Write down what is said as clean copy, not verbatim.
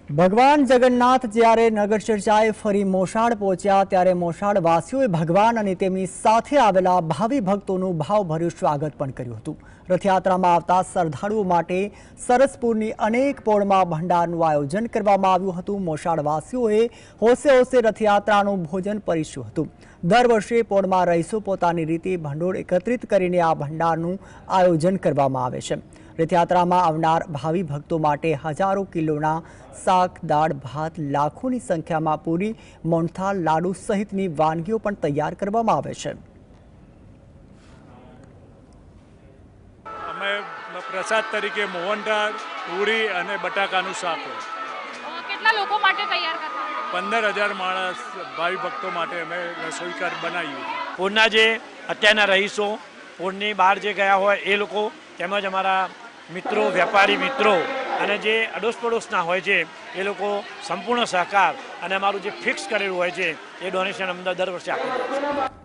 ભગવાન જગન્નાથ જ્યારે નગર ચર્ચાએ ફરી મોસાળ પહોંચ્યા ત્યારે મોસાળ વાસીઓએ ભગવાન અને તેમની સાથે આવેલા ભાવિ ભક્તોનું ભાવભર્યું સ્વાગત પણ કર્યું હતું। રથયાત્રામાં આવતા શ્રદ્ધાળુઓ માટે સરસપુરની અનેક પોળમાં ભંડારનું આયોજન કરવામાં આવ્યું હતું। મોસાળ વાસીઓએ હોશે હોશે રથયાત્રાનું ભોજન પરીસ્યું હતું। દર વર્ષે પોળમાં રહીશો પોતાની રીતે ભંડોળ એકત્રિત કરીને આ ભંડારનું આયોજન કરવામાં આવે છે। રથયાત્રામાં આવનાર ભાવિ ભક્તો માટે હજારો કિલોના શાક, દાળ, ભાત, લાખોની સંખ્યામાં પૂરી, મોહનથાળ, લાડુ સહિતની વાનગીઓ પણ તૈયાર કરવામાં આવે છે। અમે પ્રસાદ તરીકે મોહનથાળ, પૂરી અને બટાકાનું શાક હોય। કેટલા લોકો માટે તૈયાર કરતા? 15,000 માણસ ભાવિ ભક્તો માટે અમે રસોઈ બનાવી। પૂરના જે અત્યારના રહીશો, પૂરની બહાર જે ગયા હોય એ લોકો, તેમજ અમારા મિત્રો, વેપારી મિત્રો અને જે અડોશ પડોશના હોય છે એ લોકો સંપૂર્ણ સહકાર અને અમારું જે ફિક્સ કરેલું હોય છે એ ડોનેશન અમને દર વર્ષે આપી દે છે।